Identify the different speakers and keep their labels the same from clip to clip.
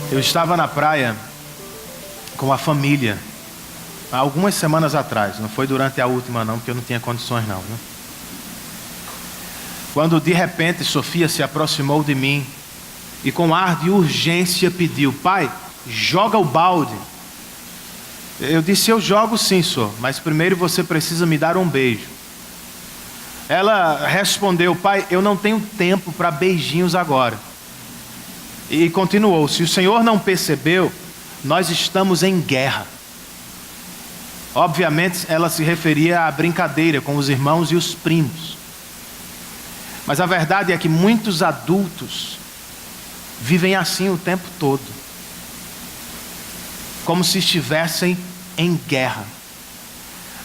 Speaker 1: Eu estava na praia com a família há algumas semanas atrás. Não foi durante a última não, porque eu não tinha condições não, né? Quando de repente Sofia se aproximou de mim e com ar de urgência pediu: pai, joga o balde. Eu disse: eu jogo sim, senhor, mas primeiro você precisa me dar um beijo. Ela respondeu: pai, eu não tenho tempo para beijinhos agora. E continuou: se o senhor não percebeu, nós estamos em guerra. Obviamente ela se referia à brincadeira com os irmãos e os primos. Mas a verdade é que muitos adultos vivem assim o tempo todo, como se estivessem em guerra.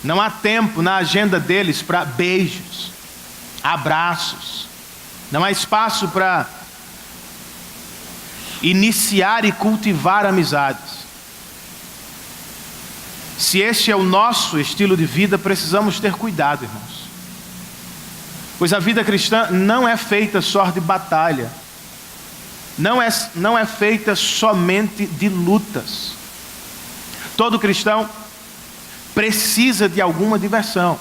Speaker 1: Não há tempo na agenda deles para beijos, abraços. Não há espaço para iniciar e cultivar amizades. Se este é o nosso estilo de vida, precisamos ter cuidado, irmãos. Pois a vida cristã não é feita só de batalha. Não é feita somente de lutas. Todo cristão precisa de alguma diversão.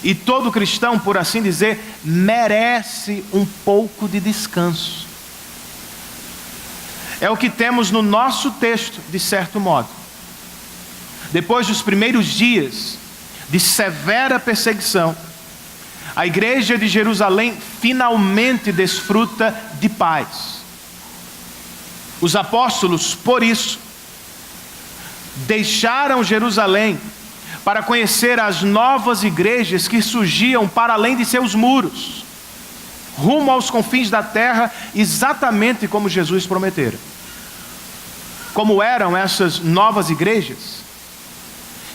Speaker 1: E todo cristão, por assim dizer, merece um pouco de descanso. É o que temos no nosso texto, de certo modo. Depois dos primeiros dias de severa perseguição, a igreja de Jerusalém finalmente desfruta de paz. Os apóstolos, por isso, deixaram Jerusalém para conhecer as novas igrejas que surgiam para além de seus muros, rumo aos confins da terra, exatamente como Jesus prometera. Como eram essas novas igrejas?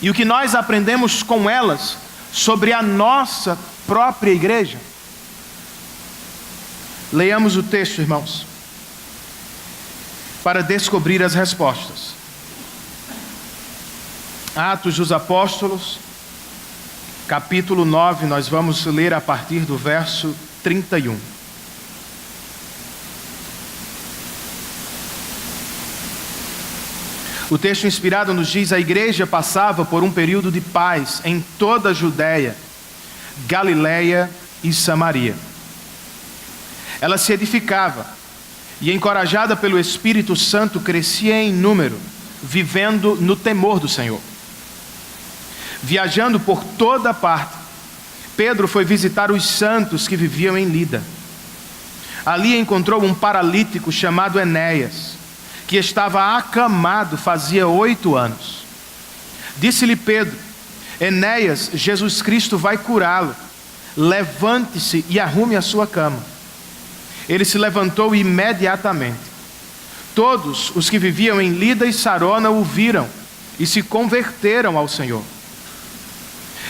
Speaker 1: E o que nós aprendemos com elas sobre a nossa própria igreja? Leiamos o texto, irmãos, para descobrir as respostas. Atos dos Apóstolos, capítulo 9, nós vamos ler a partir do verso 31. O texto inspirado nos diz: a igreja passava por um período de paz em toda a Judeia, Galileia e Samaria. Ela se edificava e, encorajada pelo Espírito Santo, crescia em número, vivendo no temor do Senhor. Viajando por toda parte, Pedro foi visitar os santos que viviam em Lida. Ali encontrou um paralítico chamado Enéas, que estava acamado fazia 8 anos. Disse-lhe Pedro: Enéas, Jesus Cristo vai curá-lo. Levante-se e arrume a sua cama. Ele se levantou imediatamente. Todos os que viviam em Lida e Sarona o viram e se converteram ao Senhor.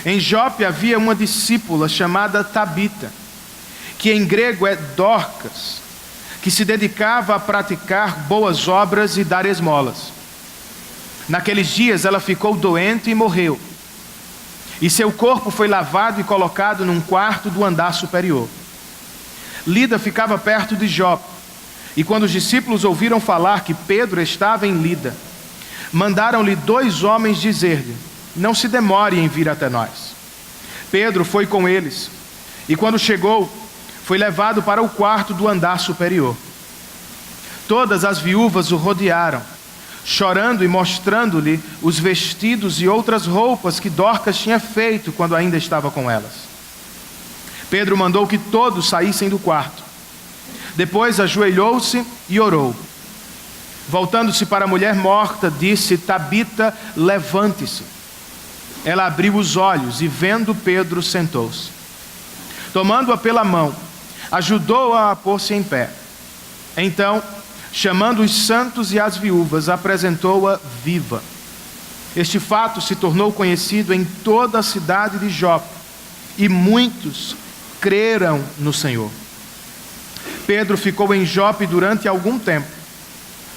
Speaker 1: Em Jope havia uma discípula chamada Tabita, que em grego é Dorcas, que se dedicava a praticar boas obras e dar esmolas. Naqueles dias ela ficou doente e morreu. E seu corpo foi lavado e colocado num quarto do andar superior. Lida ficava perto de Jope, e quando os discípulos ouviram falar que Pedro estava em Lida, mandaram-lhe 2 homens dizer-lhe: não se demore em vir até nós. Pedro foi com eles, e quando chegou, foi levado para o quarto do andar superior. Todas as viúvas o rodearam, chorando e mostrando-lhe os vestidos e outras roupas que Dorcas tinha feito quando ainda estava com elas. Pedro mandou que todos saíssem do quarto. Depois ajoelhou-se e orou. Voltando-se para a mulher morta, disse: Tabita, levante-se. Ela abriu os olhos e, vendo Pedro, sentou-se. Tomando-a pela mão, ajudou-a a pôr-se em pé. Então, chamando os santos e as viúvas, apresentou-a viva. Este fato se tornou conhecido em toda a cidade de Jope, e muitos creram no Senhor. Pedro ficou em Jope durante algum tempo,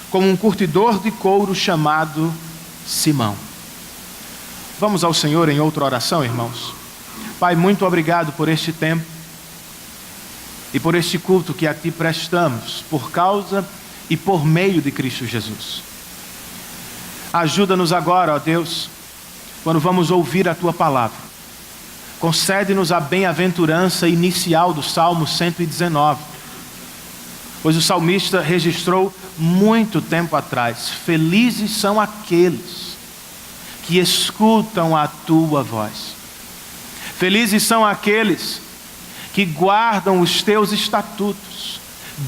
Speaker 1: com um curtidor de couro chamado Simão. Vamos ao Senhor em outra oração, irmãos. Pai, muito obrigado por este tempo e por este culto que a Ti prestamos, por causa e por meio de Cristo Jesus. Ajuda-nos agora, ó Deus, quando vamos ouvir a Tua palavra. Concede-nos a bem-aventurança inicial do Salmo 119, pois o salmista registrou muito tempo atrás: felizes são aqueles que escutam a Tua voz. Felizes são aqueles que guardam os Teus estatutos.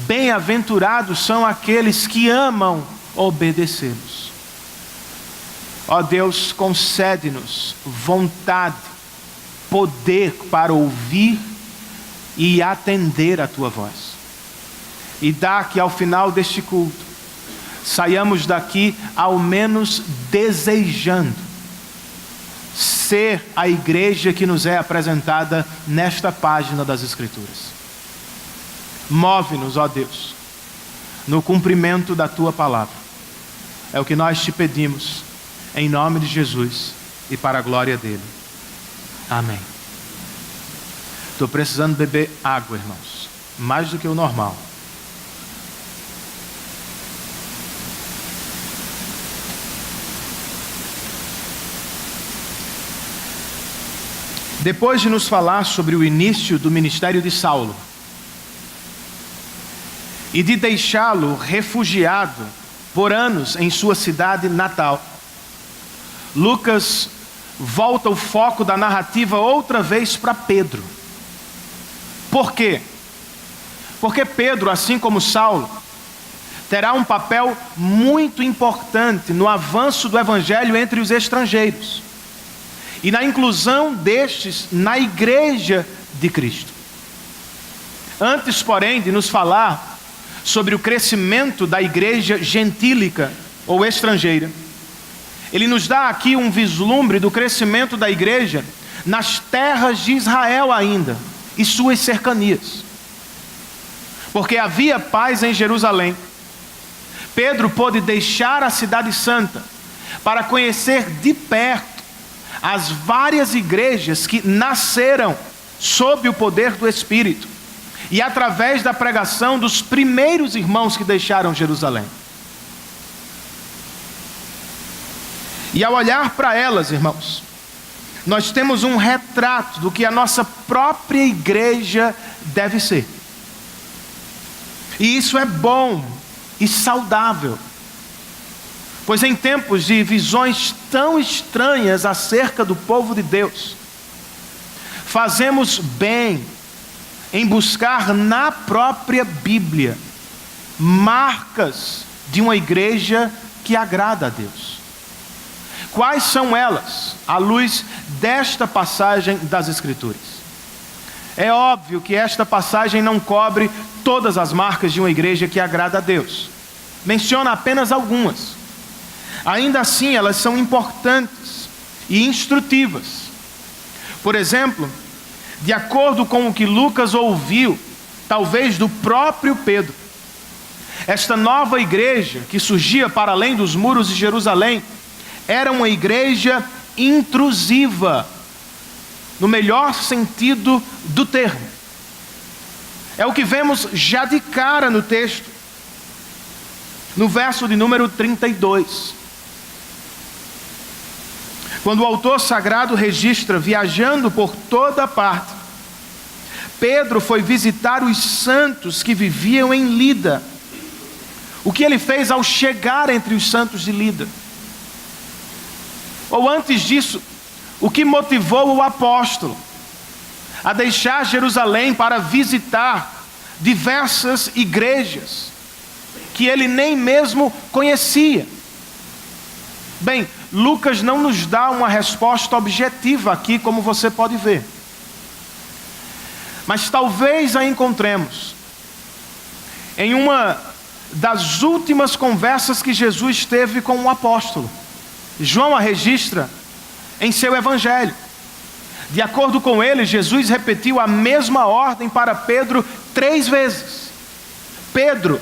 Speaker 1: Bem-aventurados são aqueles que amam obedecê-los. Ó Deus, concede-nos vontade, poder para ouvir e atender a Tua voz. E dá que ao final deste culto, saiamos daqui ao menos desejando ser a igreja que nos é apresentada nesta página das Escrituras. Move-nos, ó Deus, no cumprimento da Tua palavra. É o que nós te pedimos, em nome de Jesus e para a glória dele. Amém. Estou precisando beber água, irmãos, mais do que o normal. Depois de nos falar sobre o início do ministério de Saulo e de deixá-lo refugiado por anos em sua cidade natal, Lucas volta o foco da narrativa outra vez para Pedro. Por quê? Porque Pedro, assim como Saulo, terá um papel muito importante no avanço do evangelho entre os estrangeiros e na inclusão destes na igreja de Cristo. Antes, porém, de nos falar sobre o crescimento da igreja gentílica ou estrangeira, ele nos dá aqui um vislumbre do crescimento da igreja nas terras de Israel ainda e suas cercanias. Porque havia paz em Jerusalém, Pedro pôde deixar a cidade santa para conhecer de perto as várias igrejas que nasceram sob o poder do Espírito e através da pregação dos primeiros irmãos que deixaram Jerusalém. E ao olhar para elas, irmãos, nós temos um retrato do que a nossa própria igreja deve ser. E isso é bom e saudável, pois em tempos de visões tão estranhas acerca do povo de Deus, fazemos bem em buscar na própria Bíblia marcas de uma igreja que agrada a Deus. Quais são elas, à luz desta passagem das Escrituras? É óbvio que esta passagem não cobre todas as marcas de uma igreja que agrada a Deus. Menciona apenas algumas. Ainda assim, elas são importantes e instrutivas. Por exemplo, de acordo com o que Lucas ouviu, talvez do próprio Pedro, esta nova igreja que surgia para além dos muros de Jerusalém era uma igreja intrusiva, no melhor sentido do termo. É o que vemos já de cara no texto, no verso de número 32. Quando o autor sagrado registra, viajando por toda parte, Pedro foi visitar os santos que viviam em Lida. O que ele fez ao chegar entre os santos de Lida? Ou antes disso, o que motivou o apóstolo a deixar Jerusalém para visitar diversas igrejas que ele nem mesmo conhecia? Bem, Lucas não nos dá uma resposta objetiva aqui, como você pode ver. Mas talvez a encontremos em uma das últimas conversas que Jesus teve com um apóstolo. João a registra em seu evangelho. De acordo com ele, Jesus repetiu a mesma ordem para Pedro 3 vezes. Pedro,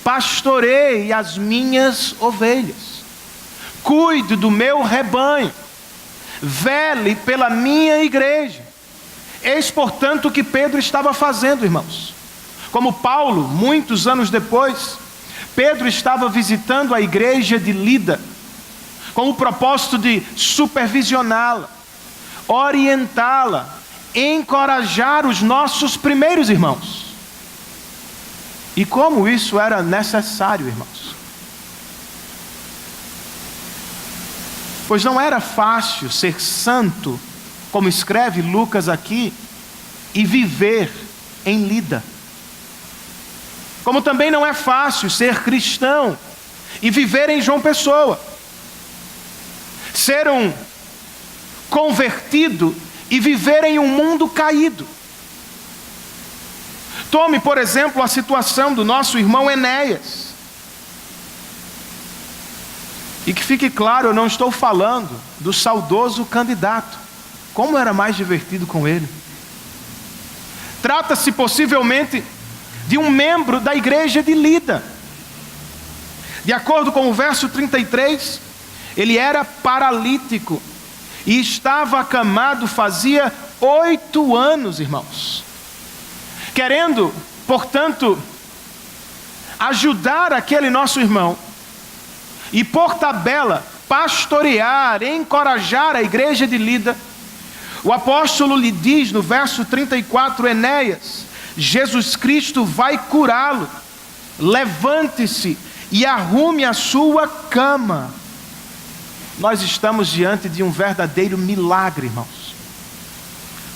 Speaker 1: pastoreie as minhas ovelhas. Cuide do meu rebanho. Vele pela minha igreja. Eis, portanto, o que Pedro estava fazendo, irmãos. Como Paulo, muitos anos depois, Pedro estava visitando a igreja de Lida, com o propósito de supervisioná-la, orientá-la, encorajar os nossos primeiros irmãos. E como isso era necessário, irmãos? Pois não era fácil ser santo, como escreve Lucas aqui, e viver em Lida. Como também não é fácil ser cristão e viver em João Pessoa. Ser um convertido e viver em um mundo caído. Tome, por exemplo, a situação do nosso irmão Enéas. E que fique claro, eu não estou falando do saudoso candidato. Como era mais divertido com ele. Trata-se possivelmente de um membro da igreja de Lida. De acordo com o verso 33, ele era paralítico e estava acamado fazia 8 anos, irmãos. Querendo, portanto, ajudar aquele nosso irmão e por tabela pastorear, encorajar a igreja de Lida, o apóstolo lhe diz no verso 34, Enéas, Jesus Cristo vai curá-lo, levante-se e arrume a sua cama. Nós estamos diante de um verdadeiro milagre, irmãos.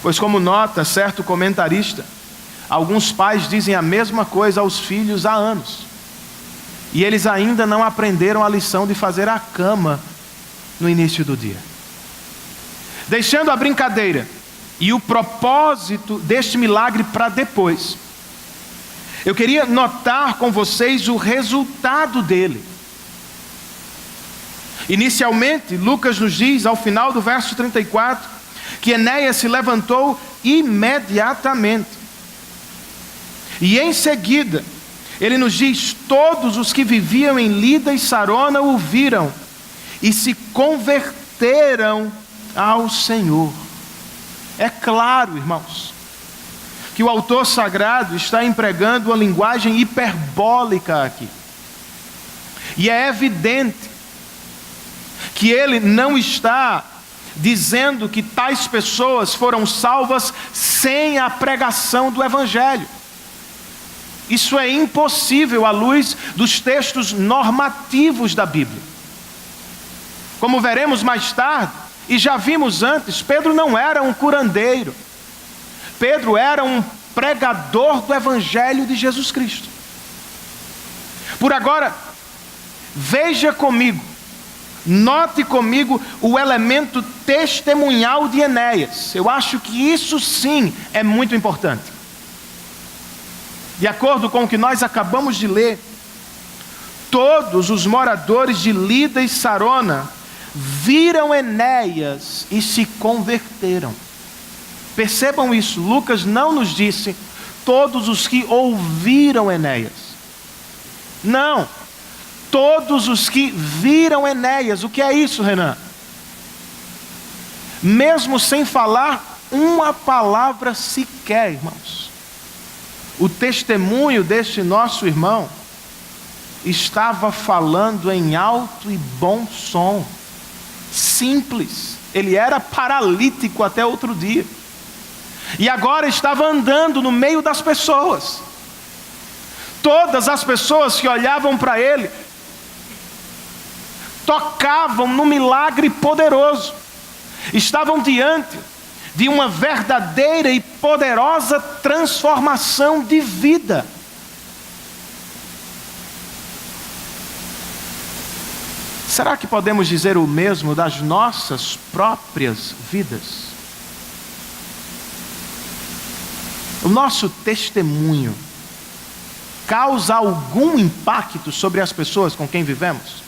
Speaker 1: Pois como nota certo comentarista, alguns pais dizem a mesma coisa aos filhos há anos. E eles ainda não aprenderam a lição de fazer a cama no início do dia. Deixando a brincadeira e o propósito deste milagre para depois, eu queria notar com vocês o resultado dele. Inicialmente, Lucas nos diz, ao final do verso 34, que Enéas se levantou imediatamente. E em seguida, ele nos diz, todos os que viviam em Lida e Sarona o viram e se converteram ao Senhor. É claro, irmãos, que o autor sagrado está empregando uma linguagem hiperbólica aqui. E é evidente que ele não está dizendo que tais pessoas foram salvas sem a pregação do Evangelho. Isso é impossível à luz dos textos normativos da Bíblia. Como veremos mais tarde, e já vimos antes, Pedro não era um curandeiro. Pedro era um pregador do Evangelho de Jesus Cristo. Por agora, veja comigo, note comigo o elemento testemunhal de Enéas. Eu acho que isso sim é muito importante. De acordo com o que nós acabamos de ler, todos os moradores de Lida e Sarona viram Enéas e se converteram. Percebam isso, Lucas não nos disse todos os que ouviram Enéas. Não, todos os que viram Enéas. O que é isso, Renan? Mesmo sem falar uma palavra sequer, irmãos. O testemunho deste nosso irmão estava falando em alto e bom som. Simples. Ele era paralítico até outro dia. E agora estava andando no meio das pessoas. Todas as pessoas que olhavam para ele tocavam no milagre poderoso. Estavam diante de uma verdadeira e poderosa transformação de vida. Será que podemos dizer o mesmo das nossas próprias vidas? O nosso testemunho causa algum impacto sobre as pessoas com quem vivemos?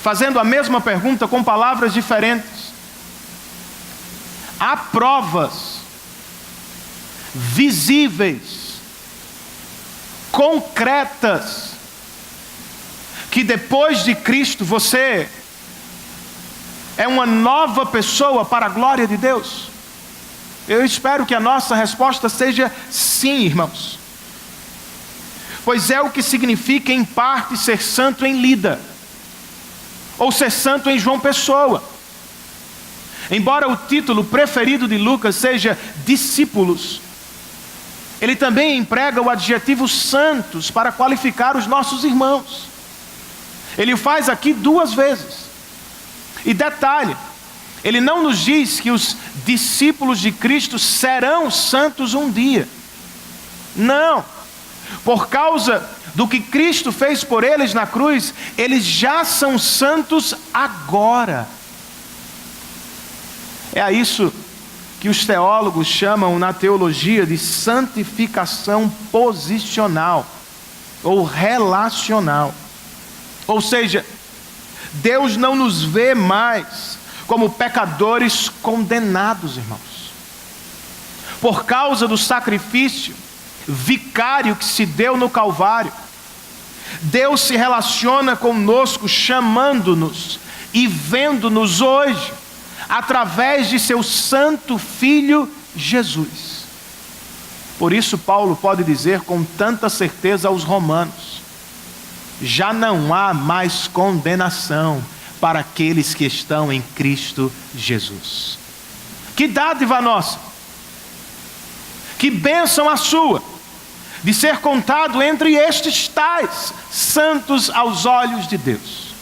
Speaker 1: Fazendo a mesma pergunta com palavras diferentes. Há provas visíveis, concretas, que depois de Cristo você é uma nova pessoa para a glória de Deus? Eu espero que a nossa resposta seja sim, irmãos. pois é o que significa em parte ser santo em Lida, ou ser santo em João Pessoa. Embora o título preferido de Lucas seja discípulos, ele também emprega o adjetivo santos para qualificar os nossos irmãos. Ele o faz aqui 2 vezes. E detalhe, ele não nos diz que os discípulos de Cristo serão santos um dia. Não. Por causa do que Cristo fez por eles na cruz, eles já são santos agora. É a isso que os teólogos chamam na teologia de santificação posicional ou relacional. Ou seja, Deus não nos vê mais como pecadores condenados, irmãos. Por causa do sacrifício vicário que se deu no Calvário, Deus se relaciona conosco, chamando-nos e vendo-nos hoje, através de seu santo Filho Jesus. Por isso Paulo pode dizer com tanta certeza aos romanos: já não há mais condenação para aqueles que estão em Cristo Jesus. Que dádiva nossa, que bênção a sua, de ser contado entre estes tais santos aos olhos de Deus.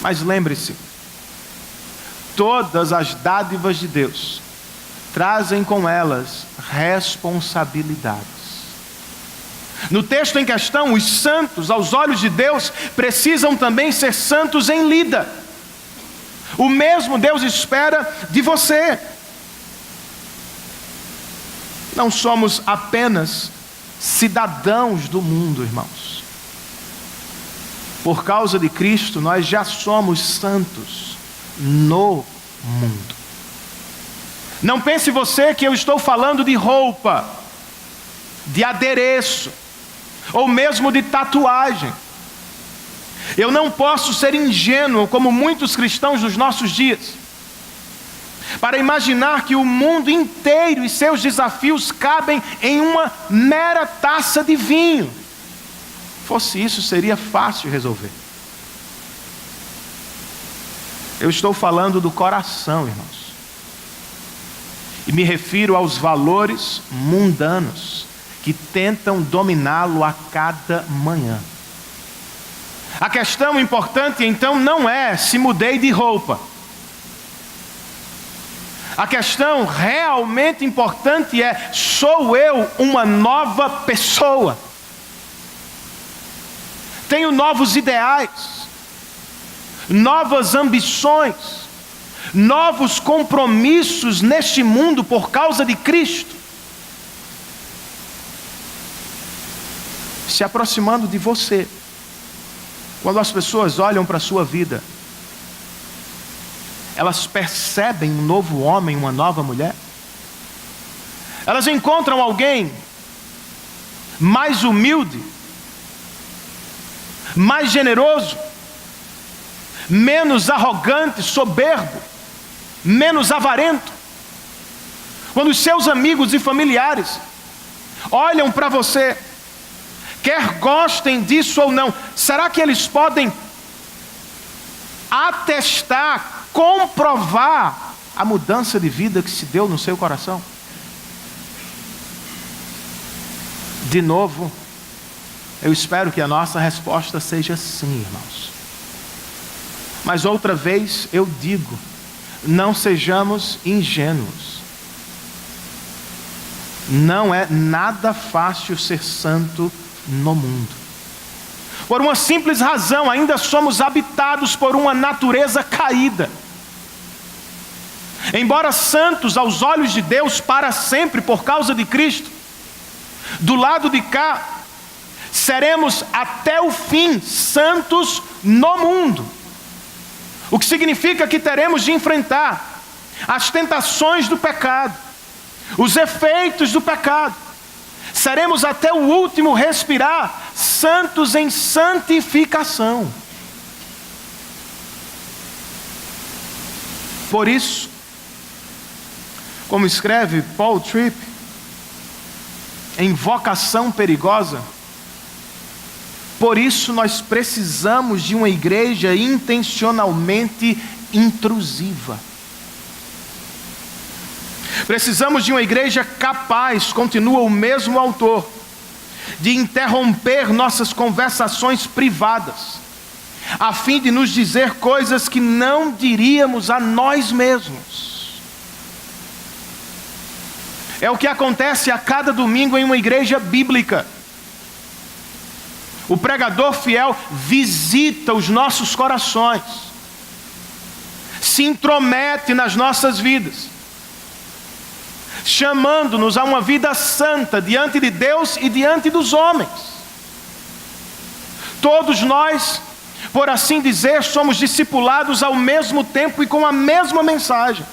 Speaker 1: Mas lembre-se, todas as dádivas de Deus trazem com elas responsabilidades. No texto em questão, os santos aos olhos de Deus precisam também ser santos em Lida. O mesmo Deus espera de você. Não somos apenas cidadãos do mundo, irmãos. Por causa de Cristo, nós já somos santos no mundo. Não pense você que eu estou falando de roupa, de adereço, ou mesmo de tatuagem. Eu não posso ser ingênuo como muitos cristãos dos nossos dias, para imaginar que o mundo inteiro e seus desafios cabem em uma mera taça de vinho. Fosse isso, seria fácil resolver. Eu estou falando do coração, irmãos. E me refiro aos valores mundanos que tentam dominá-lo a cada manhã. A questão importante, então, não é se mudei de roupa. A questão realmente importante é: sou eu uma nova pessoa? Tenho novos ideais, novas ambições, novos compromissos neste mundo por causa de Cristo? Se aproximando de você, quando as pessoas olham para a sua vida, elas percebem um novo homem, uma nova mulher? Elas encontram alguém mais humilde, mais generoso, menos arrogante, soberbo, menos avarento? Quando os seus amigos e familiares olham para você, quer gostem disso ou não, será que eles podem atestar, comprovar a mudança de vida que se deu no seu coração? De novo, eu espero que a nossa resposta seja sim, irmãos. Mas outra vez eu digo, não sejamos ingênuos. Não é nada fácil ser santo no mundo. Por uma simples razão, ainda somos habitados por uma natureza caída. Embora santos aos olhos de Deus para sempre por causa de Cristo, do lado de cá, seremos até o fim santos no mundo. O que significa que teremos de enfrentar as tentações do pecado, os efeitos do pecado. Seremos até o último respirar santos em santificação. Por isso, como escreve Paul Tripp, em vocação perigosa. Por isso nós precisamos de uma igreja intencionalmente intrusiva. Precisamos de uma igreja capaz, continua o mesmo autor, de interromper nossas conversações privadas, a fim de nos dizer coisas que não diríamos a nós mesmos. É o que acontece a cada domingo em uma igreja bíblica. O pregador fiel visita os nossos corações, se intromete nas nossas vidas, chamando-nos a uma vida santa diante de Deus e diante dos homens. Todos nós, por assim dizer, somos discipulados ao mesmo tempo e com a mesma mensagem.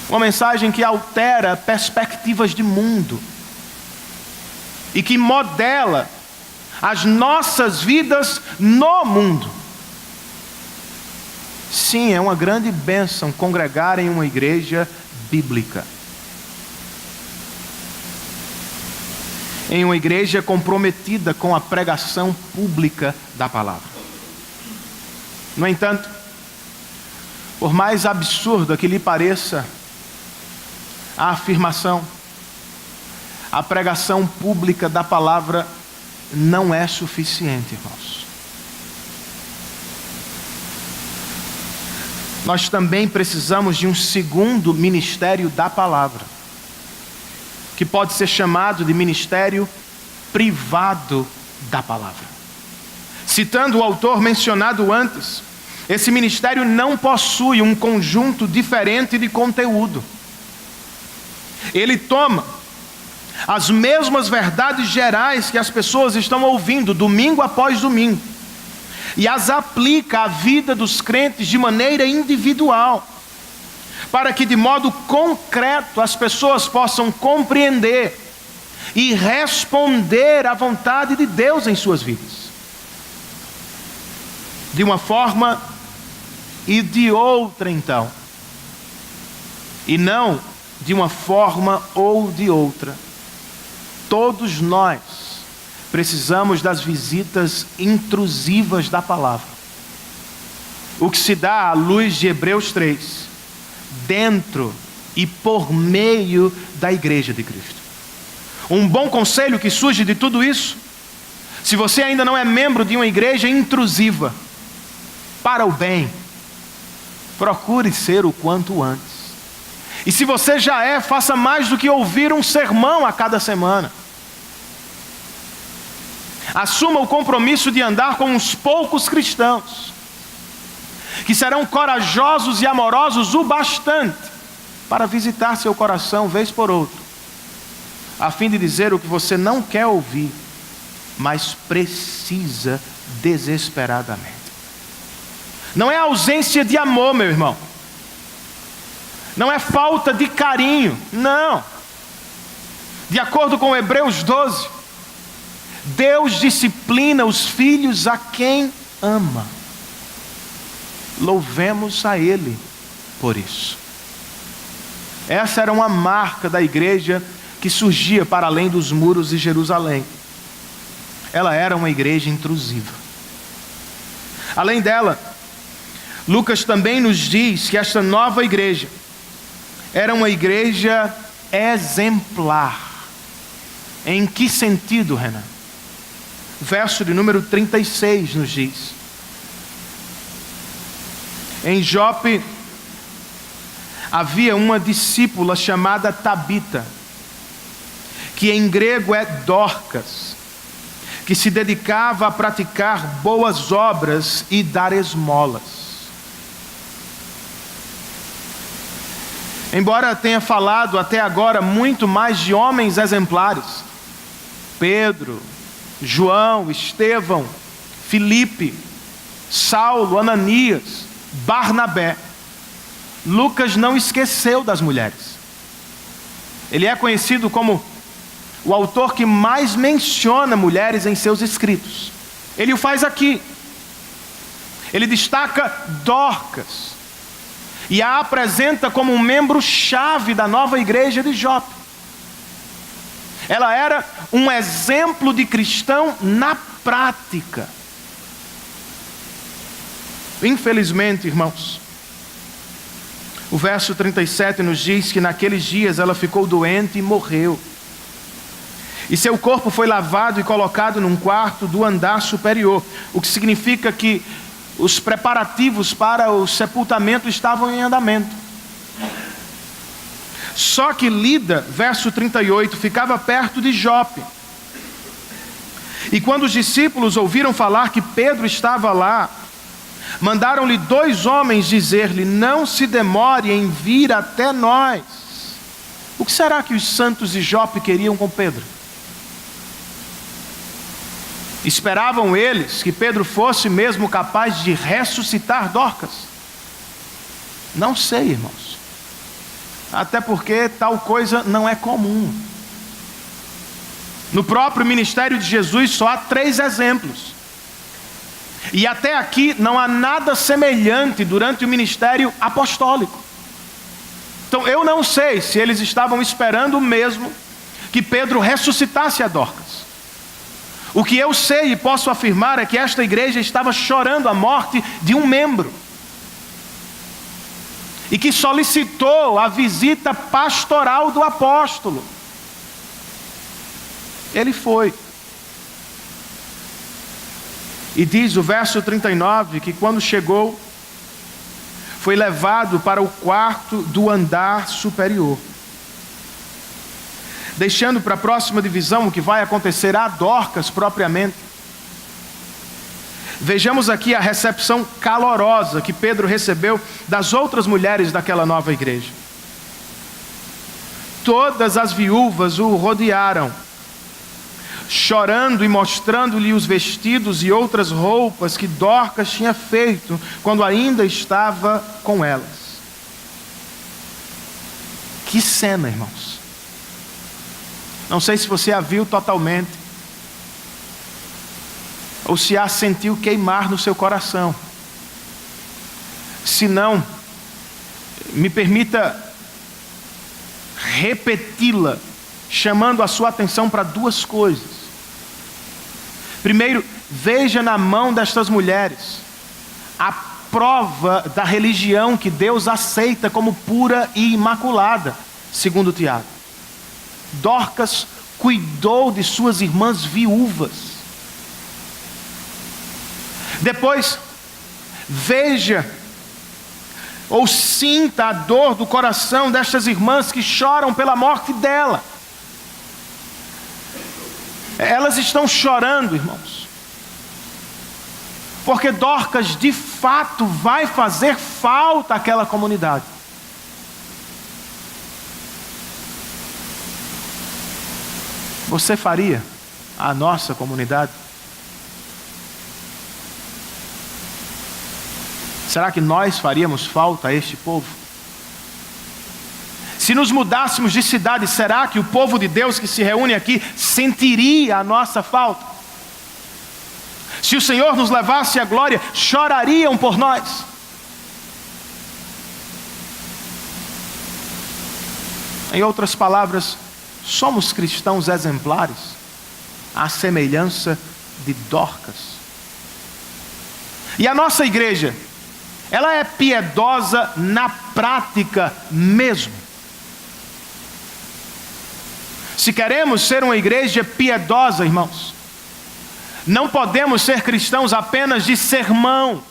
Speaker 1: Uma mensagem que altera perspectivas de mundo e que modela as nossas vidas no mundo. Sim, é uma grande bênção congregar em uma igreja bíblica. Em uma igreja comprometida com a pregação pública da palavra. No entanto, por mais absurda que lhe pareça a afirmação, a pregação pública da palavra não é suficiente, irmãos. Nós também precisamos de um segundo ministério da palavra, que pode ser chamado de ministério privado da palavra. Citando o autor mencionado antes, esse ministério não possui um conjunto diferente de conteúdo. Ele toma as mesmas verdades gerais que as pessoas estão ouvindo domingo após domingo e as aplica à vida dos crentes de maneira individual, para que de modo concreto as pessoas possam compreender e responder à vontade de Deus em suas vidas, de uma forma e de outra então, e não de uma forma ou de outra. Todos nós precisamos das visitas intrusivas da palavra, o que se dá à luz de Hebreus 3, dentro e por meio da igreja de Cristo. Um bom conselho que surge de tudo isso: se você ainda não é membro de uma igreja intrusiva, para o bem, procure ser o quanto antes. E se você já é, faça mais do que ouvir um sermão a cada semana. Assuma o compromisso de andar com uns poucos cristãos, que serão corajosos e amorosos o bastante para visitar seu coração vez por outra, a fim de dizer o que você não quer ouvir, mas precisa desesperadamente. Não é ausência de amor, meu irmão. Não é falta de carinho, não. De acordo com Hebreus 12, Deus disciplina os filhos a quem ama. Louvemos a Ele por isso. Essa era uma marca da igreja que surgia para além dos muros de Jerusalém. Ela era uma igreja intrusiva. Além dela, Lucas também nos diz que esta nova igreja era uma igreja exemplar. Em que sentido, Renan? Verso de número 36 nos diz: em Jope havia uma discípula chamada Tabita, que em grego é Dorcas, que se dedicava a praticar boas obras e dar esmolas. Embora tenha falado até agora muito mais de homens exemplares, Pedro, João, Estevão, Filipe, Saulo, Ananias, Barnabé, Lucas não esqueceu das mulheres. Ele é conhecido como o autor que mais menciona mulheres em seus escritos. Ele o faz aqui. Ele destaca Dorcas, e a apresenta como um membro-chave da nova igreja de Jope. Ela era um exemplo de cristão na prática. Infelizmente, irmãos, o verso 37 nos diz que naqueles dias ela ficou doente e morreu. E seu corpo foi lavado e colocado num quarto do andar superior, o que significa que os preparativos para o sepultamento estavam em andamento. Só que Lida, verso 38, ficava perto de Jope. E quando os discípulos ouviram falar que Pedro estava lá, mandaram-lhe 2 homens dizer-lhe: não se demore em vir até nós. O que será que os santos de Jope queriam com Pedro? Esperavam eles que Pedro fosse mesmo capaz de ressuscitar Dorcas? Não sei, irmãos. Até porque tal coisa não é comum. No próprio ministério de Jesus só há 3 exemplos. E até aqui não há nada semelhante durante o ministério apostólico. Então eu não sei se eles estavam esperando mesmo que Pedro ressuscitasse a Dorcas. O que eu sei e posso afirmar é que esta igreja estava chorando a morte de um membro. E que solicitou a visita pastoral do apóstolo. Ele foi. E diz o verso 39 que quando chegou, foi levado para o quarto do andar superior. Deixando para a próxima divisão o que vai acontecer a Dorcas propriamente. Vejamos aqui a recepção calorosa que Pedro recebeu das outras mulheres daquela nova igreja. Todas as viúvas o rodearam, chorando e mostrando-lhe os vestidos e outras roupas que Dorcas tinha feito quando ainda estava com elas. Que cena, irmãos! Não sei se você a viu totalmente, ou se a sentiu queimar no seu coração. Se não, me permita repeti-la, chamando a sua atenção para 2 coisas. Primeiro, veja na mão destas mulheres a prova da religião que Deus aceita como pura e imaculada, segundo Tiago. Dorcas cuidou de suas irmãs viúvas. Depois, veja ou sinta a dor do coração destas irmãs que choram pela morte dela. Elas estão chorando, irmãos, porque Dorcas de fato vai fazer falta àquela comunidade. Você faria a nossa comunidade? Será que nós faríamos falta a este povo? Se nos mudássemos de cidade, será que o povo de Deus que se reúne aqui sentiria a nossa falta? Se o Senhor nos levasse à glória, chorariam por nós? Em outras palavras, somos cristãos exemplares, à semelhança de Dorcas. E a nossa igreja, ela é piedosa na prática mesmo. Se queremos ser uma igreja piedosa, irmãos, não podemos ser cristãos apenas de sermão.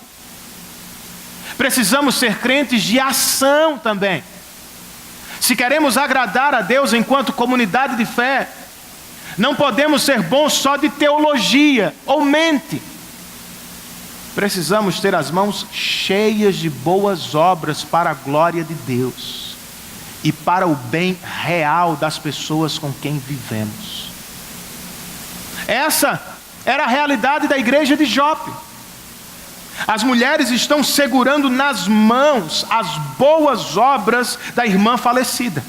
Speaker 1: Precisamos ser crentes de ação também. Se queremos agradar a Deus enquanto comunidade de fé, não podemos ser bons só de teologia ou mente. Precisamos ter as mãos cheias de boas obras para a glória de Deus e para o bem real das pessoas com quem vivemos. Essa era a realidade da igreja de Jope. As mulheres estão segurando nas mãos as boas obras da irmã falecida.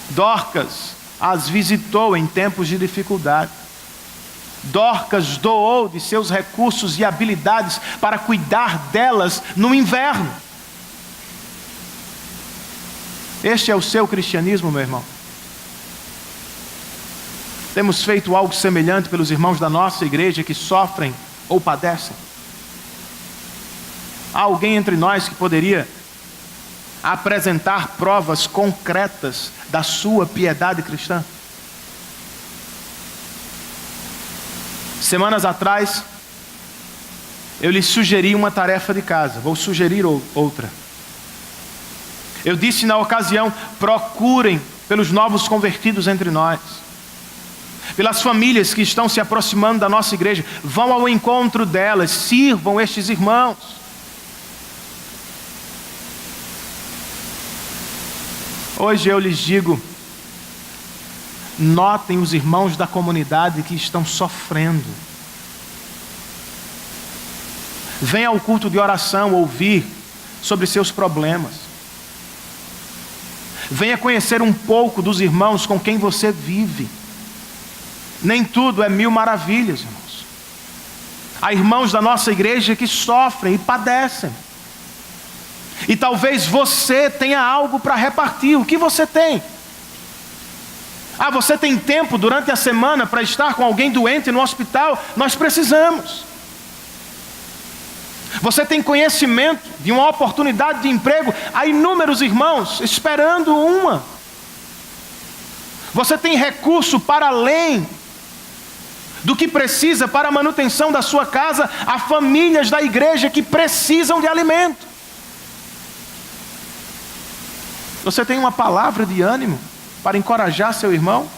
Speaker 1: Dorcas as visitou em tempos de dificuldade. Dorcas doou de seus recursos e habilidades para cuidar delas no inverno. Este é o seu cristianismo, meu irmão? Temos feito algo semelhante pelos irmãos da nossa igreja que sofrem ou padecem? Há alguém entre nós que poderia apresentar provas concretas da sua piedade cristã? Semanas atrás, eu lhes sugeri uma tarefa de casa. Vou sugerir outra. Eu disse na ocasião: procurem pelos novos convertidos entre nós, pelas famílias que estão se aproximando da nossa igreja. Vão ao encontro delas, sirvam estes irmãos. Hoje eu lhes digo: notem os irmãos da comunidade que estão sofrendo. Venha ao culto de oração ouvir sobre seus problemas. Venha conhecer um pouco dos irmãos com quem você vive. Nem tudo é mil maravilhas, irmãos. Há irmãos da nossa igreja que sofrem e padecem. E talvez você tenha algo para repartir. O que você tem? Você tem tempo durante a semana para estar com alguém doente no hospital? Nós precisamos. Você tem conhecimento de uma oportunidade de emprego? Há inúmeros irmãos esperando uma. Você tem recurso para além do que precisa para a manutenção da sua casa? Há famílias da igreja que precisam de alimento. Você tem uma palavra de ânimo para encorajar seu irmão?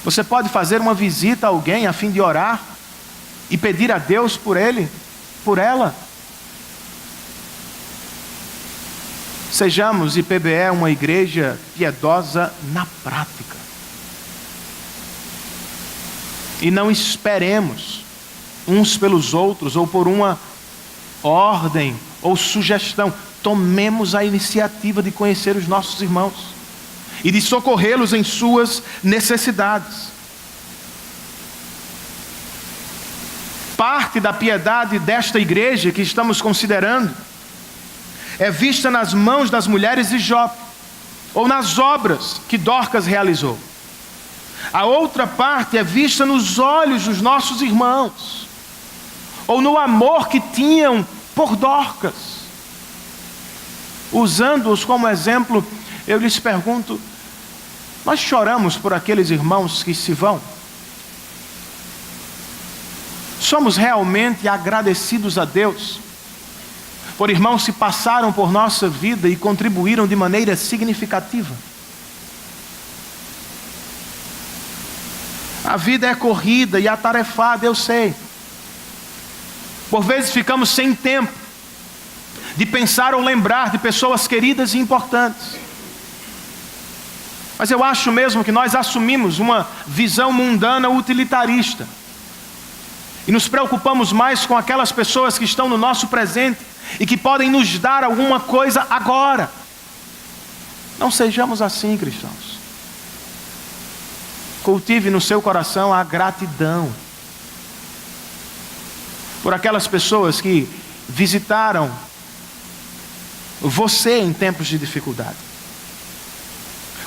Speaker 1: Você pode fazer uma visita a alguém a fim de orar e pedir a Deus por ele, por ela? Sejamos, IPBE, uma igreja piedosa na prática. E não esperemos uns pelos outros ou por uma ordem ou sugestão. Tomemos a iniciativa de conhecer os nossos irmãos e de socorrê-los em suas necessidades. Parte da piedade desta igreja que estamos considerando é vista nas mãos das mulheres de Jope, ou nas obras que Dorcas realizou. A outra parte é vista nos olhos dos nossos irmãos, ou no amor que tinham por Dorcas. Usando-os como exemplo, eu lhes pergunto: nós choramos por aqueles irmãos que se vão? Somos realmente agradecidos a Deus por irmãos que passaram por nossa vida e contribuíram de maneira significativa? A vida é corrida e atarefada, eu sei. Por vezes ficamos sem tempo de pensar ou lembrar de pessoas queridas e importantes. Mas eu acho mesmo que nós assumimos uma visão mundana utilitarista e nos preocupamos mais com aquelas pessoas que estão no nosso presente e que podem nos dar alguma coisa agora. Não sejamos assim, cristãos. Cultive no seu coração a gratidão por aquelas pessoas que visitaram você em tempos de dificuldade.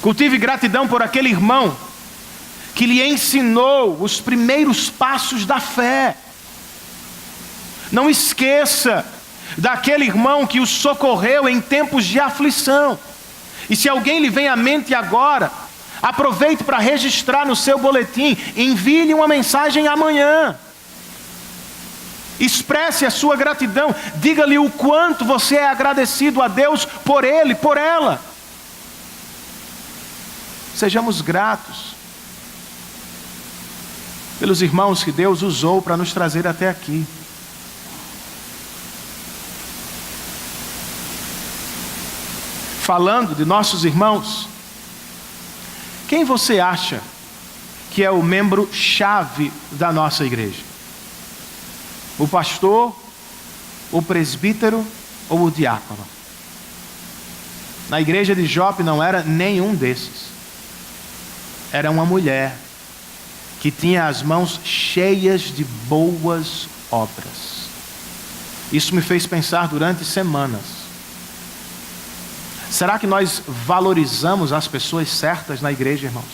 Speaker 1: Cultive gratidão por aquele irmão que lhe ensinou os primeiros passos da fé. Não esqueça daquele irmão que o socorreu em tempos de aflição. E se alguém lhe vem à mente agora, aproveite para registrar no seu boletim, envie-lhe uma mensagem amanhã. Expresse a sua gratidão, diga-lhe o quanto você é agradecido a Deus por ele, por ela. Sejamos gratos pelos irmãos que Deus usou para nos trazer até aqui. Falando de nossos irmãos, quem você acha que é o membro-chave da nossa igreja? O pastor, o presbítero ou o diácono? Na igreja de Jope não era nenhum desses. Era uma mulher que tinha as mãos cheias de boas obras. Isso me fez pensar durante semanas. Será que nós valorizamos as pessoas certas na igreja, irmãos?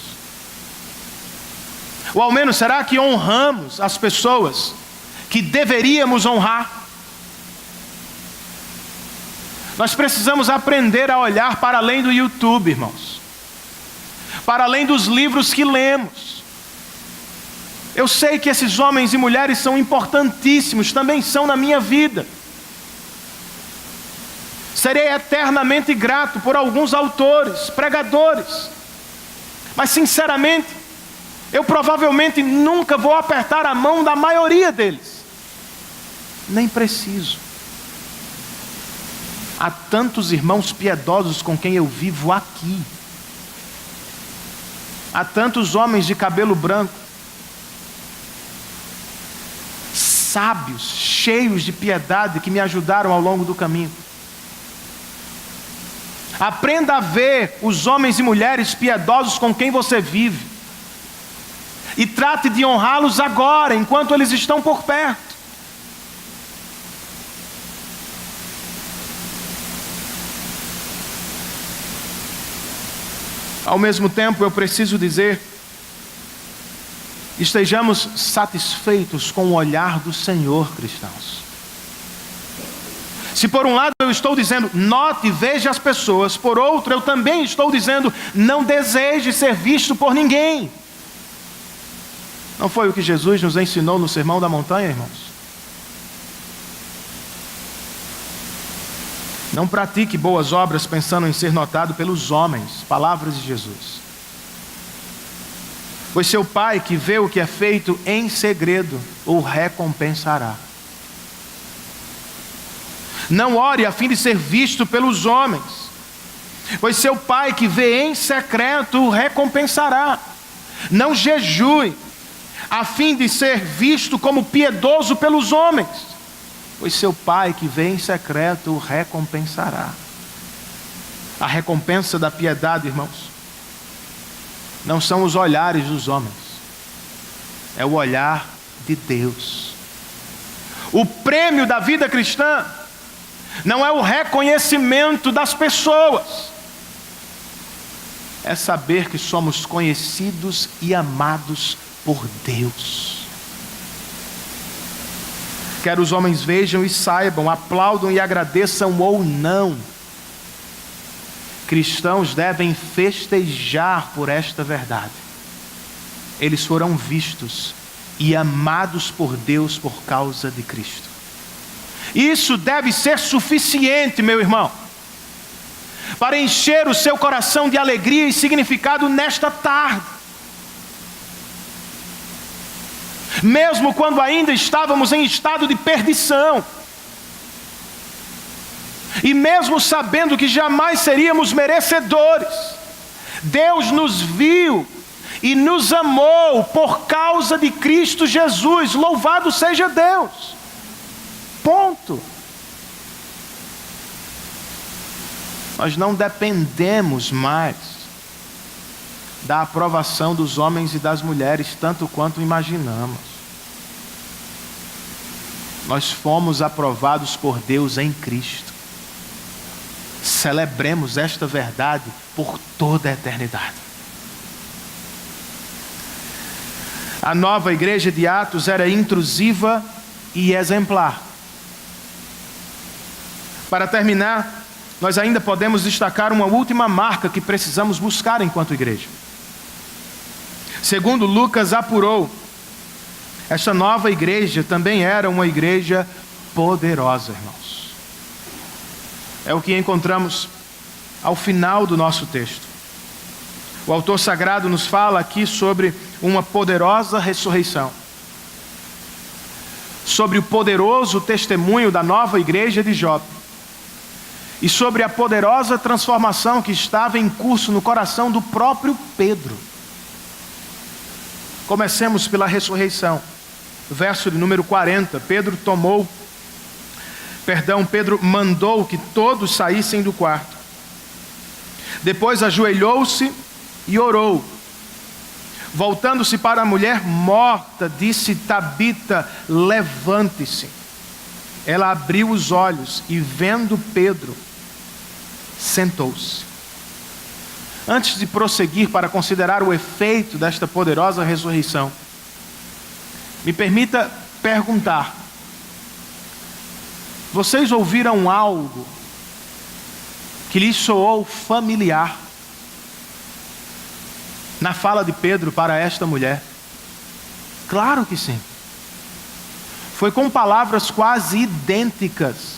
Speaker 1: Ou ao menos, será que honramos as pessoas que deveríamos honrar? Nós precisamos aprender a olhar para além do YouTube, irmãos. Para além dos livros que lemos. Eu sei que esses homens e mulheres são importantíssimos, também são na minha vida. Serei eternamente grato por alguns autores, pregadores. Mas sinceramente, eu provavelmente nunca vou apertar a mão da maioria deles. Nem preciso. Há tantos irmãos piedosos com quem eu vivo aqui. Há tantos homens de cabelo branco, sábios, cheios de piedade, que me ajudaram ao longo do caminho. Aprenda a ver os homens e mulheres piedosos com quem você vive. E trate de honrá-los agora, enquanto eles estão por perto. Ao mesmo tempo, eu preciso dizer, estejamos satisfeitos com o olhar do Senhor, cristãos. Se por um lado eu estou dizendo, note e veja as pessoas, por outro eu também estou dizendo, não deseje ser visto por ninguém. Não foi o que Jesus nos ensinou no Sermão da Montanha, irmãos? Não pratique boas obras pensando em ser notado pelos homens. Palavras de Jesus. Pois seu Pai que vê o que é feito em segredo o recompensará. Não ore a fim de ser visto pelos homens. Pois seu Pai que vê em secreto o recompensará. Não jejue a fim de ser visto como piedoso pelos homens. Pois seu Pai que vê em secreto o recompensará. A recompensa da piedade, irmãos, não são os olhares dos homens, é o olhar de Deus. O prêmio da vida cristã não é o reconhecimento das pessoas, é saber que somos conhecidos e amados por Deus. Quer os homens vejam e saibam, aplaudam e agradeçam ou não, cristãos devem festejar por esta verdade. Eles foram vistos e amados por Deus por causa de Cristo. Isso deve ser suficiente, meu irmão, para encher o seu coração de alegria e significado nesta tarde. Mesmo quando ainda estávamos em estado de perdição, e mesmo sabendo que jamais seríamos merecedores, Deus nos viu e nos amou por causa de Cristo Jesus. Louvado seja Deus. Ponto. Nós não dependemos mais da aprovação dos homens e das mulheres tanto quanto imaginamos. Nós fomos aprovados por Deus em Cristo. Celebremos esta verdade por toda a eternidade. A nova igreja de Atos era intrusiva e exemplar. Para terminar, nós ainda podemos destacar uma última marca que precisamos buscar enquanto igreja. Segundo Lucas apurou, esta nova igreja também era uma igreja poderosa, irmãos. É o que encontramos ao final do nosso texto. O autor sagrado nos fala aqui sobre uma poderosa ressurreição, sobre o poderoso testemunho da nova igreja de Jope e sobre a poderosa transformação que estava em curso no coração do próprio Pedro. Comecemos pela ressurreição. Verso de número 40, Pedro mandou que todos saíssem do quarto. Depois ajoelhou-se e orou. Voltando-se para a mulher morta, disse: Tabita, levante-se. Ela abriu os olhos e, vendo Pedro, sentou-se. Antes de prosseguir para considerar o efeito desta poderosa ressurreição, me permita perguntar: vocês ouviram algo que lhes soou familiar na fala de Pedro para esta mulher? Claro que sim. Foi com palavras quase idênticas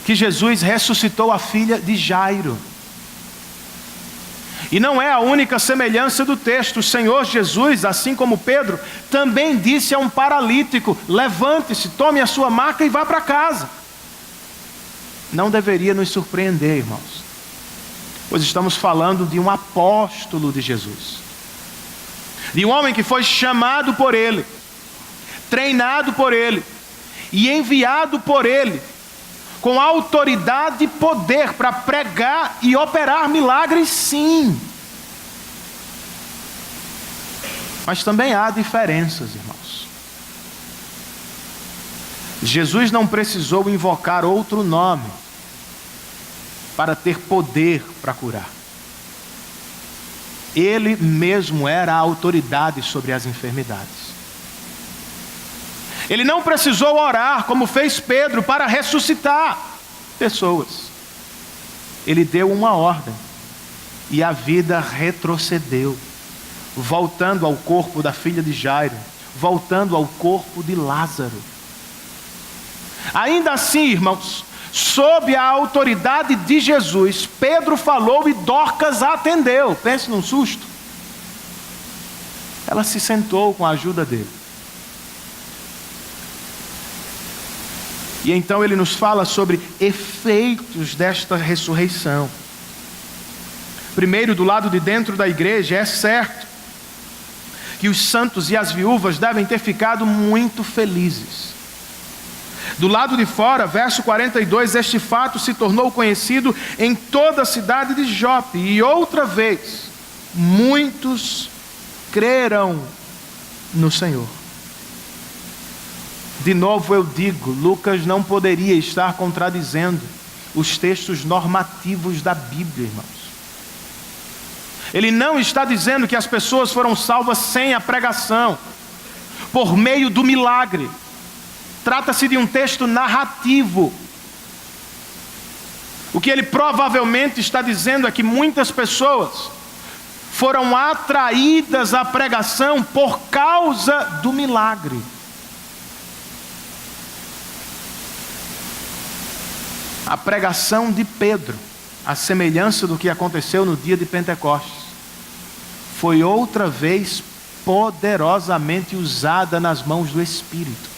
Speaker 1: que Jesus ressuscitou a filha de Jairo. E não é a única semelhança do texto. O Senhor Jesus, assim como Pedro, também disse a um paralítico: levante-se, tome a sua maca e vá para casa. Não deveria nos surpreender, irmãos, pois estamos falando de um apóstolo de Jesus, de um homem que foi chamado por Ele, treinado por Ele e enviado por Ele, com autoridade e poder para pregar e operar milagres, sim. Mas também há diferenças, irmãos. Jesus não precisou invocar outro nome para ter poder para curar. Ele mesmo era a autoridade sobre as enfermidades. Ele não precisou orar, como fez Pedro, para ressuscitar pessoas. Ele deu uma ordem e a vida retrocedeu, voltando ao corpo da filha de Jairo, voltando ao corpo de Lázaro. Ainda assim, irmãos, sob a autoridade de Jesus, Pedro falou e Dorcas atendeu. Pense num susto. Ela se sentou com a ajuda dele. E então ele nos fala sobre efeitos desta ressurreição. Primeiro, do lado de dentro da igreja, é certo que os santos e as viúvas devem ter ficado muito felizes. Do lado de fora, verso 42, este fato se tornou conhecido em toda a cidade de Jope, e outra vez, muitos creram no Senhor. De novo eu digo, Lucas não poderia estar contradizendo os textos normativos da Bíblia, irmãos. Ele não está dizendo que as pessoas foram salvas sem a pregação, por meio do milagre. Trata-se de um texto narrativo. O que ele provavelmente está dizendo é que muitas pessoas foram atraídas à pregação por causa do milagre. A pregação de Pedro, a semelhança do que aconteceu no dia de Pentecostes, foi outra vez poderosamente usada nas mãos do Espírito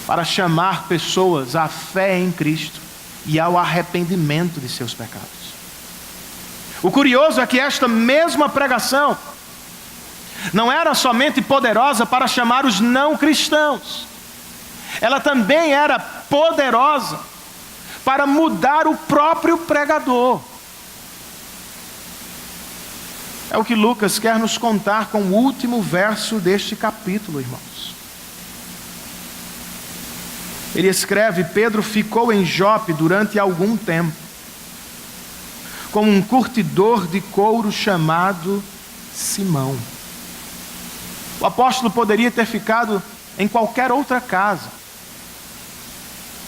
Speaker 1: para chamar pessoas à fé em Cristo e ao arrependimento de seus pecados. O curioso é que esta mesma pregação não era somente poderosa para chamar os não cristãos, ela também era poderosa para mudar o próprio pregador. É o que Lucas quer nos contar com o último verso deste capítulo, irmãos. Ele escreve: Pedro ficou em Jope durante algum tempo, com um curtidor de couro chamado Simão. O apóstolo poderia ter ficado em qualquer outra casa,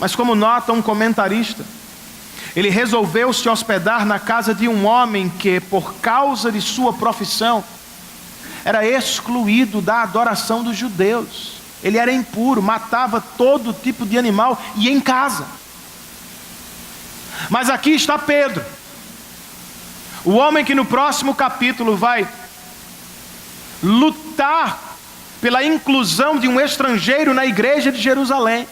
Speaker 1: mas como nota um comentarista, ele resolveu se hospedar na casa de um homem que, por causa de sua profissão, era excluído da adoração dos judeus. Ele era impuro, matava todo tipo de animal e em casa. Mas aqui está Pedro, o homem que no próximo capítulo vai lutar pela inclusão de um estrangeiro na igreja de Jerusalém,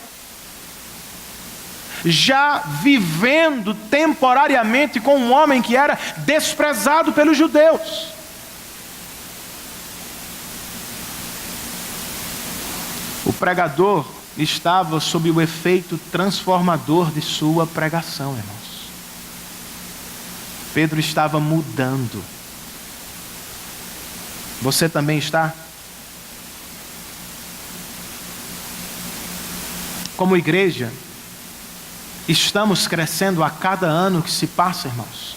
Speaker 1: já vivendo temporariamente com um homem que era desprezado pelos judeus. O pregador estava sob o efeito transformador de sua pregação, irmãos. Pedro estava mudando. Você também está? Como igreja, estamos crescendo a cada ano que se passa, irmãos.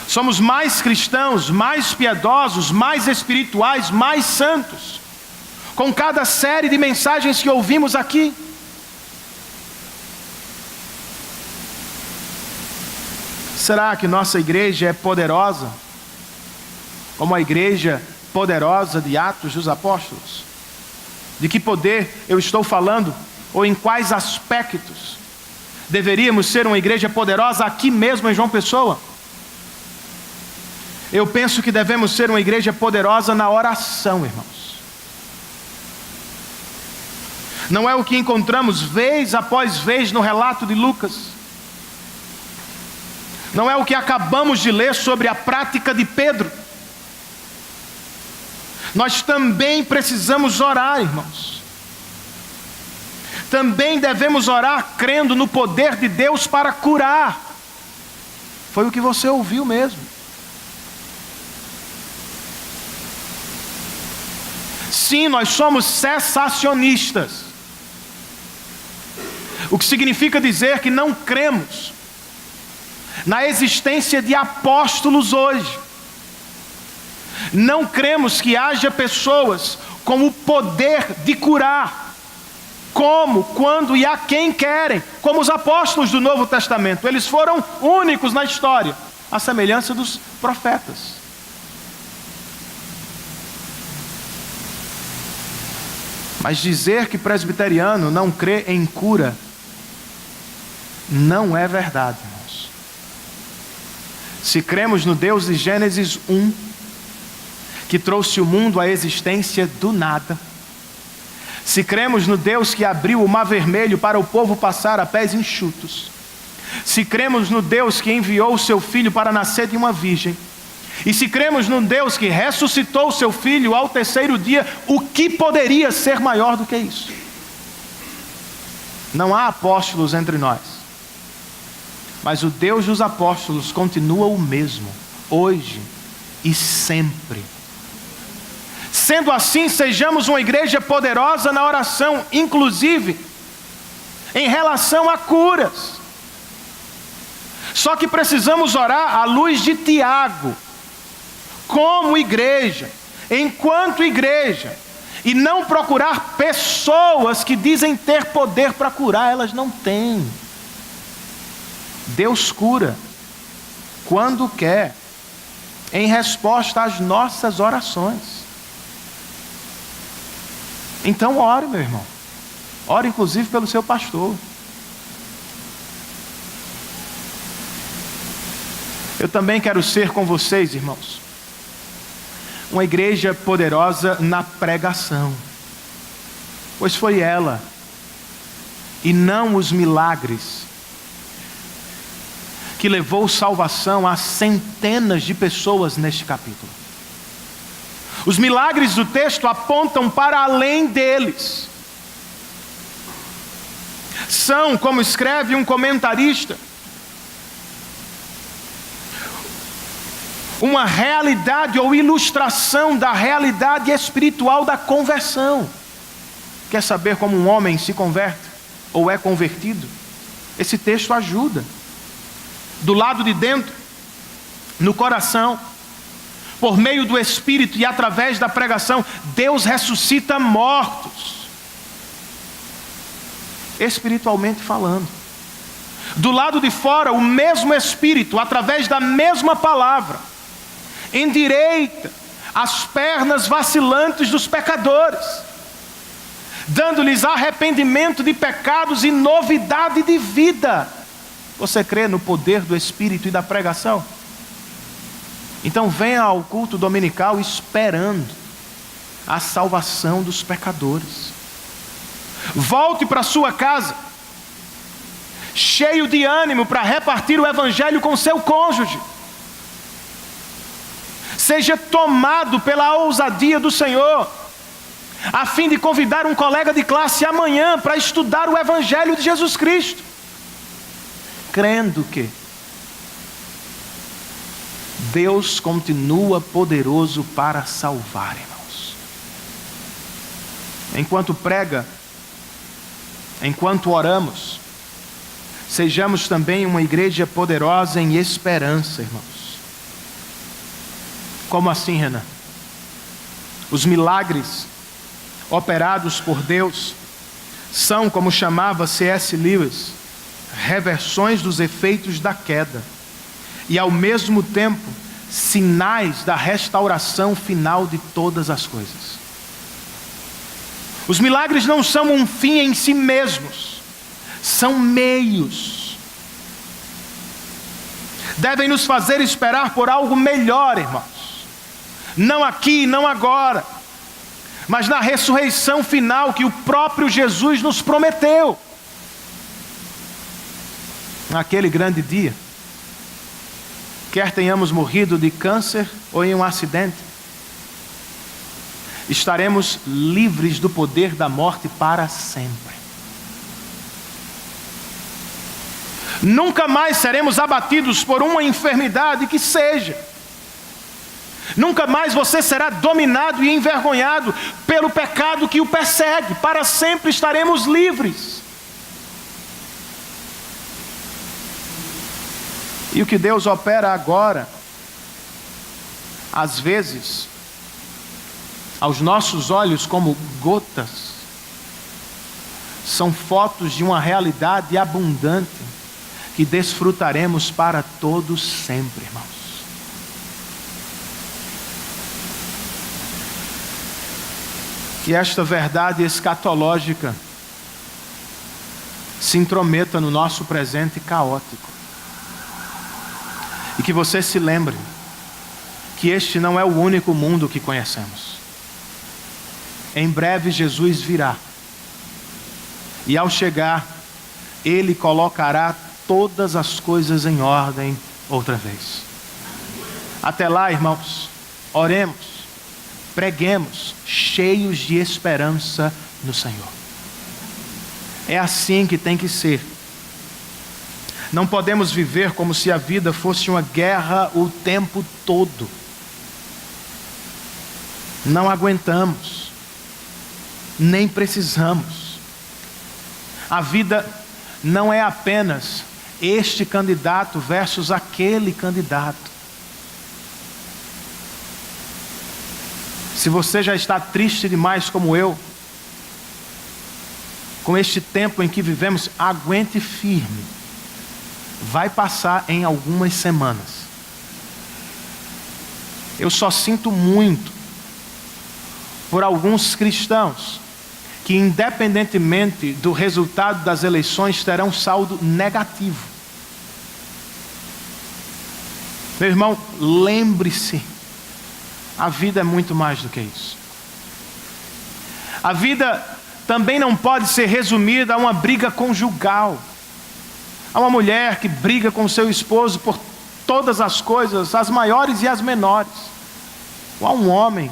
Speaker 1: Somos mais cristãos, mais piedosos, mais espirituais, mais santos, com cada série de mensagens que ouvimos aqui. Será que nossa igreja é poderosa, como a igreja poderosa de Atos dos Apóstolos? De que poder eu estou falando? Ou em quais aspectos deveríamos ser uma igreja poderosa aqui mesmo em João Pessoa? Eu penso que devemos ser uma igreja poderosa na oração, irmãos. Não é o que encontramos vez após vez no relato de Lucas. Não é o que acabamos de ler sobre a prática de Pedro. Nós também precisamos orar, irmãos. Também devemos orar crendo no poder de Deus para curar. Foi o que você ouviu mesmo. Sim, nós somos cessacionistas. O que significa dizer que não cremos na existência de apóstolos hoje. Não cremos que haja pessoas com o poder de curar, como, quando e a quem querem, como os apóstolos do Novo Testamento. Eles foram únicos na história, à semelhança dos profetas. Mas dizer que presbiteriano não crê em cura não é verdade, irmãos. Se cremos no Deus de Gênesis 1, que trouxe o mundo à existência do nada, se cremos no Deus que abriu o mar vermelho para o povo passar a pés enxutos, se cremos no Deus que enviou o seu filho para nascer de uma virgem, e se cremos no Deus que ressuscitou o seu filho ao terceiro dia, o que poderia ser maior do que isso? Não há apóstolos entre nós, mas o Deus dos apóstolos continua o mesmo, hoje e sempre. Sendo assim, sejamos uma igreja poderosa na oração, inclusive em relação a curas. Só que precisamos orar à luz de Tiago, como igreja, enquanto igreja, e não procurar pessoas que dizem ter poder para curar. Elas não têm. Deus cura quando quer, em resposta às nossas orações. Então ore, meu irmão. Ore inclusive pelo seu pastor. Eu também quero ser com vocês, irmãos, uma igreja poderosa na pregação, pois foi ela, e não os milagres, que levou salvação a centenas de pessoas neste capítulo. Os milagres do texto apontam para além deles. São, como escreve um comentarista, uma realidade ou ilustração da realidade espiritual da conversão. Quer saber como um homem se converte ou é convertido? Esse texto ajuda. Do lado de dentro, no coração, por meio do Espírito e através da pregação, Deus ressuscita mortos, espiritualmente falando. Do lado de fora, o mesmo Espírito, através da mesma palavra, endireita as pernas vacilantes dos pecadores, dando-lhes arrependimento de pecados e novidade de vida. Você crê no poder do Espírito e da pregação? Então venha ao culto dominical esperando a salvação dos pecadores. Volte para sua casa cheio de ânimo para repartir o evangelho com seu cônjuge. Seja tomado pela ousadia do Senhor, a fim de convidar um colega de classe amanhã para estudar o evangelho de Jesus Cristo, crendo que Deus continua poderoso para salvar, irmãos. Enquanto prega, enquanto oramos, sejamos também uma igreja poderosa em esperança, irmãos. Como assim, Renan? Os milagres operados por Deus são, como chamava C.S. Lewis, reversões dos efeitos da queda e, ao mesmo tempo, sinais da restauração final de todas as coisas. Os milagres não são um fim em si mesmos, são meios. Devem nos fazer esperar por algo melhor, irmãos. Não aqui, não agora, mas na ressurreição final que o próprio Jesus nos prometeu. Naquele grande dia, quer tenhamos morrido de câncer ou em um acidente, estaremos livres do poder da morte para sempre. Nunca mais seremos abatidos por uma enfermidade que seja. Nunca mais você será dominado e envergonhado pelo pecado que o persegue. Para sempre estaremos livres. E o que Deus opera agora, às vezes, aos nossos olhos como gotas, são fotos de uma realidade abundante que desfrutaremos para todos sempre, irmãos. Que esta verdade escatológica se intrometa no nosso presente caótico. E que você se lembre que este não é o único mundo que conhecemos. Em breve Jesus virá. E ao chegar, Ele colocará todas as coisas em ordem outra vez. Até lá, irmãos, oremos, preguemos, cheios de esperança no Senhor. É assim que tem que ser. Não podemos viver como se a vida fosse uma guerra o tempo todo. Não aguentamos, nem precisamos. A vida não é apenas este candidato versus aquele candidato. Se você já está triste demais como eu, com este tempo em que vivemos, aguente firme. Vai passar em algumas semanas. Eu só sinto muito por alguns cristãos que, independentemente do resultado das eleições, terão saldo negativo. Meu irmão, lembre-se, a vida é muito mais do que isso. A vida também não pode ser resumida a uma briga conjugal. Há uma mulher que briga com seu esposo por todas as coisas, as maiores e as menores. Ou há um homem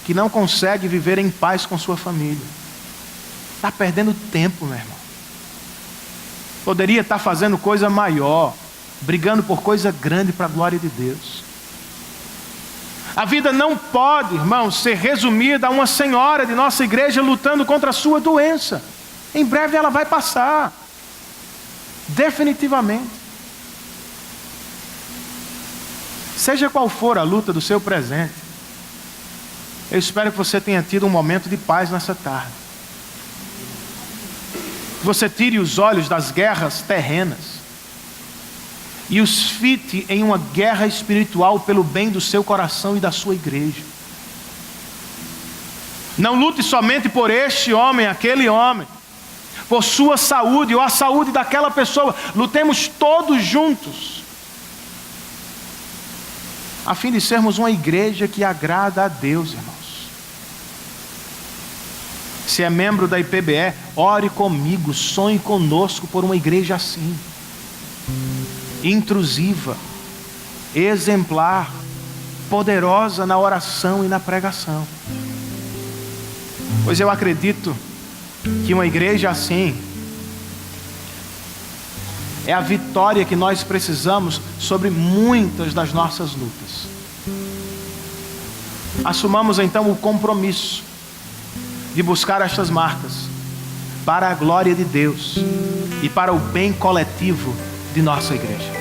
Speaker 1: que não consegue viver em paz com sua família. Está perdendo tempo, meu irmão. Poderia estar fazendo coisa maior, brigando por coisa grande para a glória de Deus. A vida não pode, irmão, ser resumida a uma senhora de nossa igreja lutando contra a sua doença. Em breve ela vai passar. Definitivamente. Seja qual for a luta do seu presente, eu espero que você tenha tido um momento de paz nessa tarde. Que você tire os olhos das guerras terrenas e os fite em uma guerra espiritual pelo bem do seu coração e da sua igreja. Não lute somente por este homem, aquele homem, por sua saúde ou a saúde daquela pessoa. Lutemos todos juntos, a fim de sermos uma igreja que agrada a Deus, irmãos. Se é membro da IPBE, ore comigo, sonhe conosco por uma igreja assim, intrusiva, exemplar, poderosa na oração e na pregação. Pois eu acredito que uma igreja assim é a vitória que nós precisamos sobre muitas das nossas lutas. Assumamos então o compromisso de buscar estas marcas para a glória de Deus e para o bem coletivo de nossa igreja.